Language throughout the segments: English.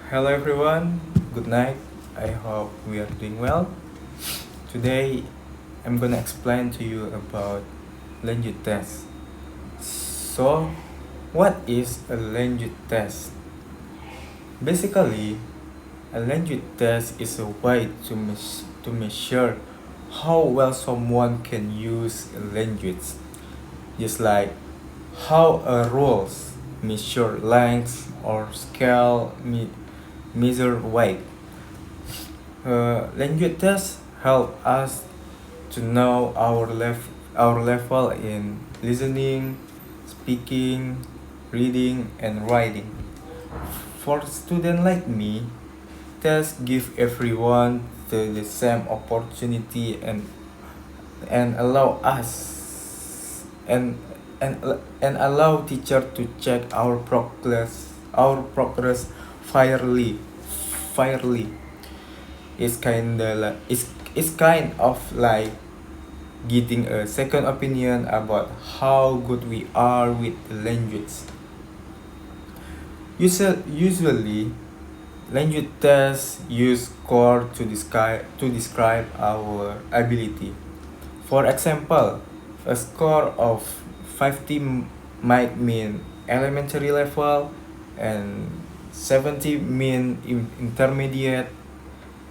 Hello everyone, good night. I hope we are doing well. Today I'm gonna explain to you about language test. So, what is a language test? Basically, a language test is a way to measure how well someone can use a language, just like how a rules measure length or scale measure weight. Language tests help us to know our level in listening, speaking, reading, and writing. For students like me, tests give everyone the same opportunity and allow us and allow teacher to check our progress fairly. It's kind of like getting a second opinion about how good we are with the language. Usually, language tests use score to describe our ability. For example, a score of 50 might mean elementary level, and 70 mean intermediate,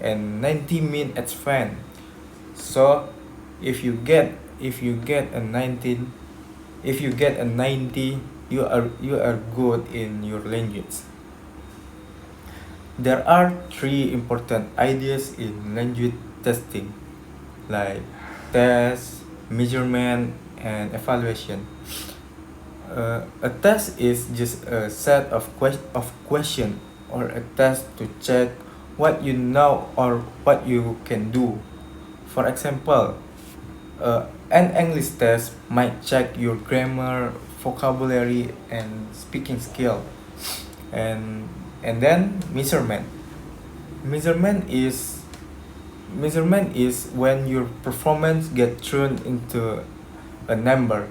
and 90 mean advanced. So if you get a 19, if you get a 90, you are good in your language. There are three important ideas in language testing, like test, measurement, and evaluation. A test is just a set of question or a test to check what you know or what you can do. For example, an English test might check your grammar, vocabulary, and speaking skill. And and then Measurement is measurement is when your performance get turned into a number.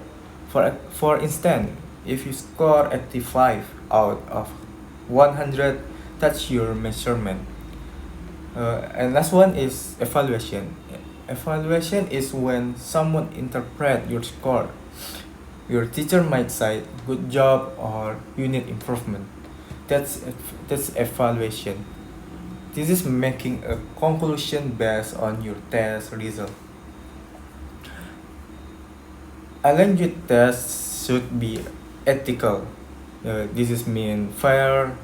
For instance, if you score 85 out of 100, that's your measurement. And last one is evaluation. Evaluation is when someone interpret your score. Your teacher might say good job or you need improvement. That's evaluation. This is making a conclusion based on your test result. A language test should be ethical. This is mean fair,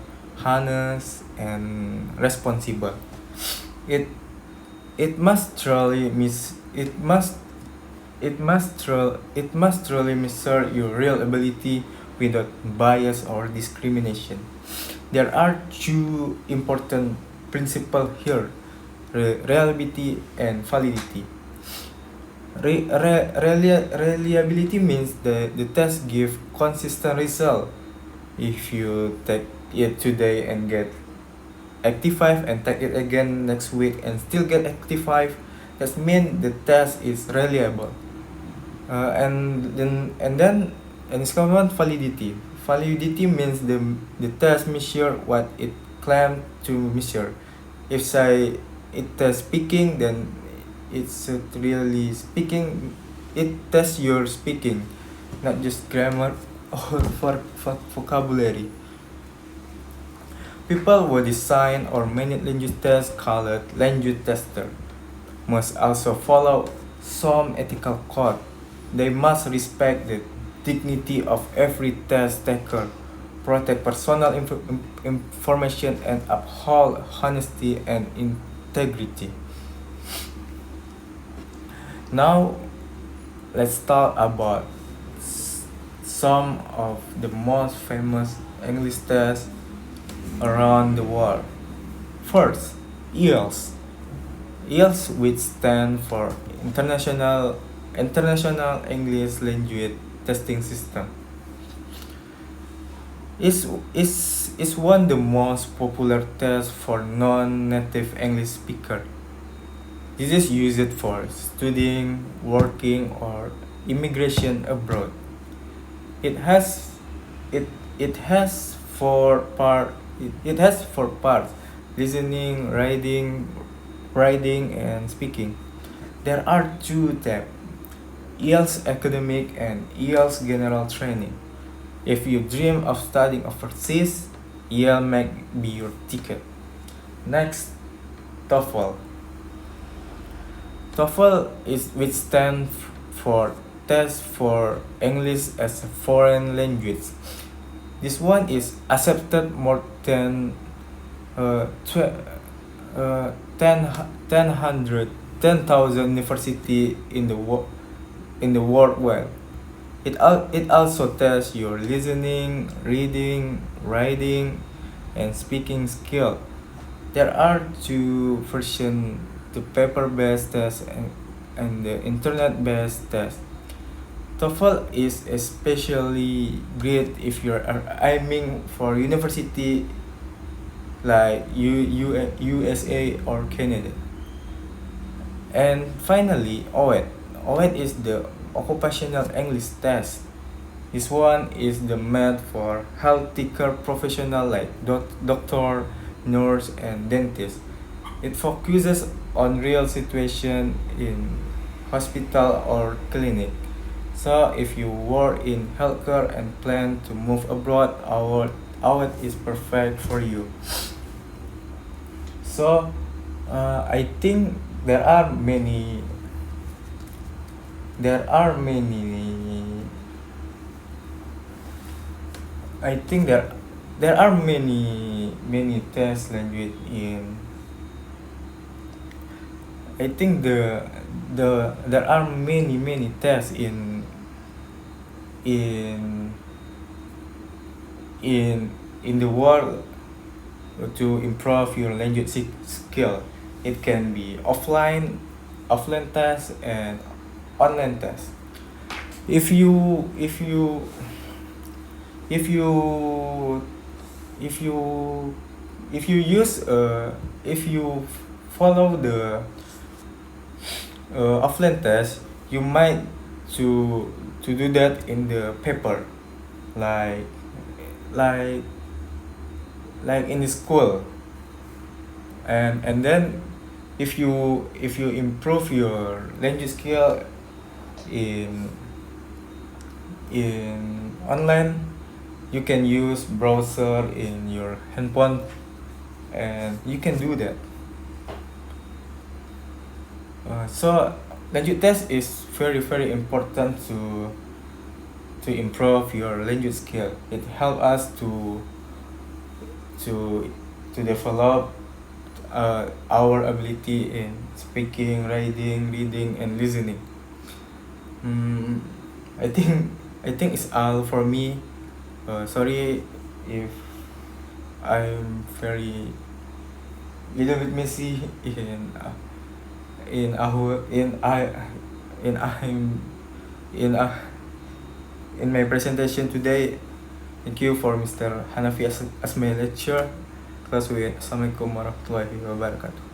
honest, and responsible. It it must truly miss it must truly measure your real ability without bias or discrimination. There are two important principles here: reliability and validity. Reliability means the test give consistent result. If you take it today and get 85 and take it again next week and still get 85, that means the test is reliable. And it's common validity. Validity means the test measure what it claimed to measure. If say it tests speaking, then it's really speaking. It tests your speaking, not just grammar or for vocabulary. People who design or manage language tests, called language tester, must also follow some ethical code. They must respect the dignity of every test taker, protect personal information, and uphold honesty and integrity. Now, let's talk about some of the most famous English tests around the world. First, IELTS. IELTS, which stand for International English Language Testing System, is one of the most popular tests for non-native English speaker. This is used for studying, working, or immigration abroad. It has it it has four part it has four parts: listening, writing, and speaking. There are two tabs: IELTS academic and IELTS general training. If you dream of studying overseas, IELTS may be your ticket. Next, TOEFL. TOEFL is which stands for Test for English as a Foreign Language. This one is accepted more than uh, tw- 10,000 university in the world wide. It also tests your listening, reading, writing, and speaking skill. There are two versions: the paper-based test and the internet-based test. TOEFL is especially great if you're aiming for university like USA or Canada. And finally, OET. OET is the occupational English test. This one is the made for healthcare professional like doctor, nurse, and dentist. It focuses on real situation in hospital or clinic. So if you work in healthcare and plan to move abroad, our is perfect for you. So I think there are many I think there are many test language in I think there are many tests in in the world to improve your language skill. It can be offline test and online test. If you if you if you if you if you use if you follow the offline test, you might to do that in the paper, like like like in the school. And then if you improve your language skill in online, you can use browser in your handphone, and you can do that. So language test is very important to improve your language skill. It helps us to develop our ability in speaking, writing, reading, and listening. Mm, I think it's all for me. Sorry if I'm very little bit messy in our in I'm in my presentation today. Thank you for Mr. Hanafi as my lecturer. Class with. Assalamualaikum warahmatullahi wabarakatuh.